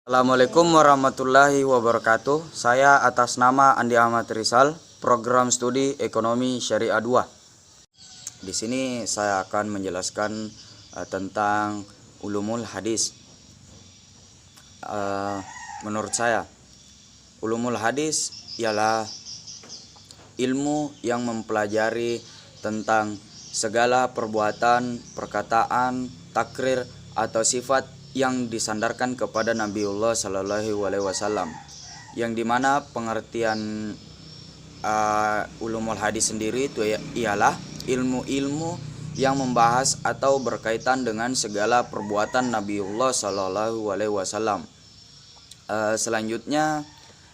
Assalamualaikum warahmatullahi wabarakatuh. Saya atas nama Andi Ahmad Rizal, program studi Ekonomi Syariah 2. Di sini saya akan menjelaskan tentang ulumul hadis. Menurut saya, ulumul hadis ialah ilmu yang mempelajari tentang segala perbuatan, perkataan, takrir atau sifat yang disandarkan kepada Nabiullah Shallallahu Alaihi Wasallam, yang dimana pengertian ulumul hadis sendiri itu ialah ilmu-ilmu yang membahas atau berkaitan dengan segala perbuatan Nabiullah Shallallahu Alaihi Wasallam. Selanjutnya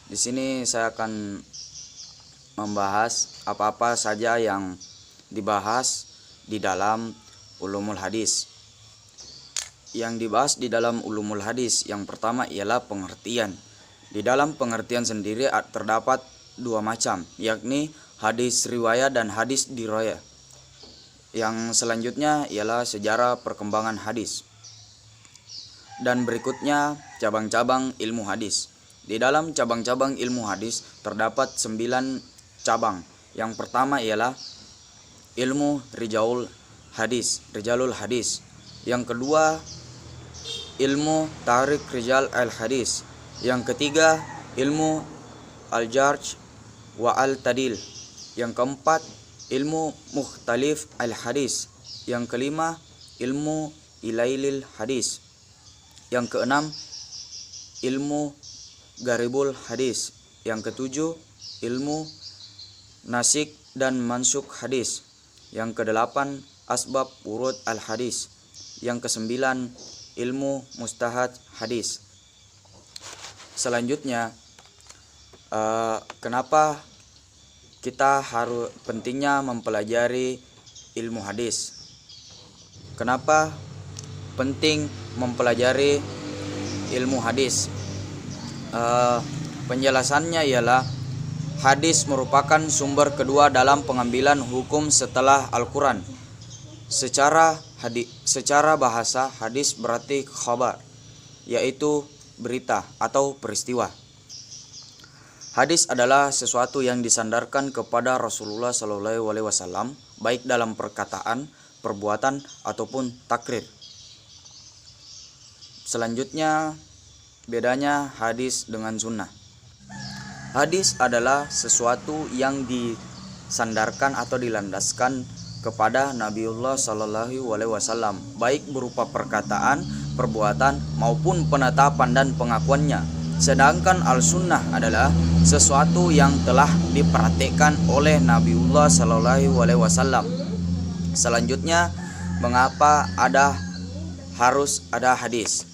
di sini saya akan membahas apa-apa saja yang dibahas di dalam ulumul hadis. Yang dibahas di dalam ulumul hadis yang pertama ialah pengertian. Di dalam pengertian sendiri terdapat dua macam, yakni hadis riwayat dan hadis dirayah. Yang selanjutnya ialah sejarah perkembangan hadis. Dan berikutnya cabang-cabang ilmu hadis. Di dalam cabang-cabang ilmu hadis terdapat 9 cabang. Yang pertama ialah ilmu rijalul hadis. Yang kedua ilmu tarik rijal al-hadis. Yang ketiga ilmu al-jarh wa al-tadil. Yang keempat ilmu mukhtalif al-hadis. Yang kelima ilmu ilailil hadis. Yang keenam ilmu garibul hadis. Yang ketujuh ilmu nasik dan mansuk hadis. Yang kedelapan asbab urud al-hadis. Yang kesembilan ilmu mustahad hadis. Selanjutnya, kenapa kita harus pentingnya mempelajari ilmu hadis? Kenapa penting mempelajari ilmu hadis? Penjelasannya ialah hadis merupakan sumber kedua dalam pengambilan hukum setelah Al-Quran. Secara bahasa, hadis berarti khabar, yaitu berita atau peristiwa. Hadis adalah sesuatu yang disandarkan kepada Rasulullah Shallallahu Alaihi Wasallam, baik dalam perkataan, perbuatan ataupun takrir. Selanjutnya, bedanya hadis dengan sunnah. Hadis adalah sesuatu yang disandarkan atau dilandaskan kepada Nabiullah Shallallahu Alaihi Wasallam, baik berupa perkataan, perbuatan maupun penetapan dan pengakuannya. Sedangkan al-sunnah adalah sesuatu yang telah dipraktikkan oleh Nabiullah Shallallahu Alaihi Wasallam. Selanjutnya, mengapa harus ada hadis?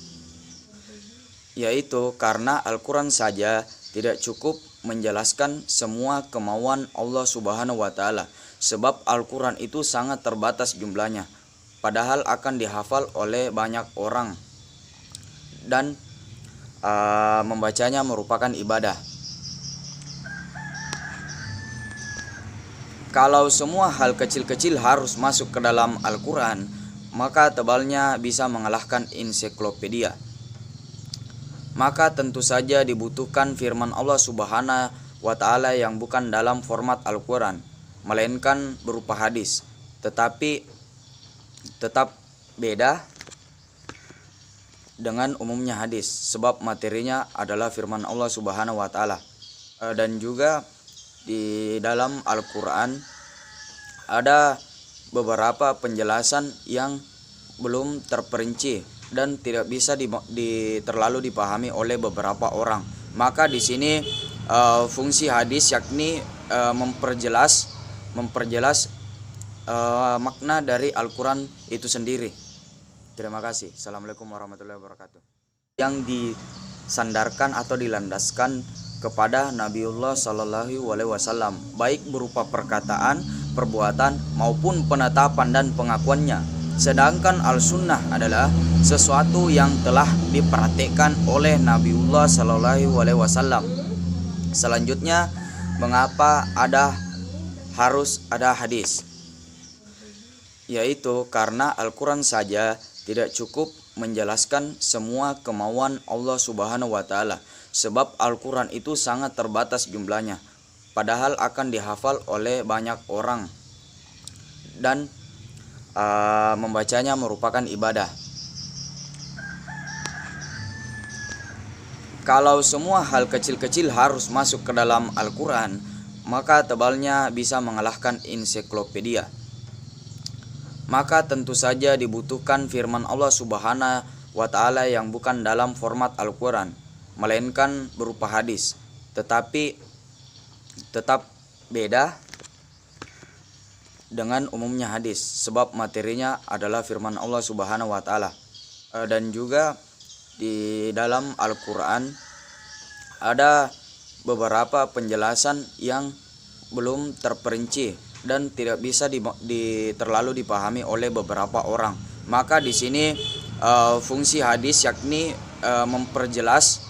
Yaitu karena Al-Quran saja tidak cukup menjelaskan semua kemauan Allah Subhanahu wa Ta'ala, sebab Al-Quran itu sangat terbatas jumlahnya, padahal akan dihafal oleh banyak orang dan membacanya merupakan ibadah. Kalau semua hal kecil-kecil harus masuk ke dalam Al-Quran, maka tebalnya bisa mengalahkan ensiklopedia. Maka tentu saja dibutuhkan firman Allah Subhanahu wa Ta'ala yang bukan dalam format Al-Quran, melainkan berupa hadis, tetapi tetap beda dengan umumnya hadis, sebab materinya adalah firman Allah Subhanahu wa Ta'ala. Dan juga di dalam Al-Quran ada beberapa penjelasan yang belum terperinci dan tidak bisa terlalu dipahami oleh beberapa orang. Maka di sini fungsi hadis yakni memperjelas makna dari Al-Quran itu sendiri. Terima kasih. Assalamualaikum warahmatullahi wabarakatuh. Yang disandarkan atau dilandaskan kepada Nabiullah Shallallahu Alaihi Wasallam, baik berupa perkataan, perbuatan maupun penetapan dan pengakuannya. Sedangkan al-sunnah adalah sesuatu yang telah dipraktikkan oleh Nabiullah Shallallahu Alaihi Wasallam. Selanjutnya, mengapa harus ada hadis? Yaitu karena Al-Quran saja tidak cukup menjelaskan semua kemauan Allah Subhanahu wa taala, sebab Al-Qur'an itu sangat terbatas jumlahnya, padahal akan dihafal oleh banyak orang dan membacanya merupakan ibadah. Kalau semua hal kecil-kecil harus masuk ke dalam Al-Quran, maka tebalnya bisa mengalahkan ensiklopedia. Maka tentu saja dibutuhkan firman Allah Subhanahu wa taala yang bukan dalam format Al-Quran, melainkan berupa hadis, tetapi tetap beda dengan umumnya hadis, sebab materinya adalah firman Allah Subhanahu wa taala. Dan juga di dalam Al-Quran ada beberapa penjelasan yang belum terperinci dan tidak bisa terlalu dipahami oleh beberapa orang. Maka di sini fungsi hadis yakni memperjelas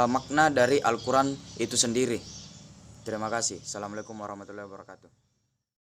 makna dari Al-Quran itu sendiri. Terima kasih. Assalamualaikum warahmatullahi wabarakatuh.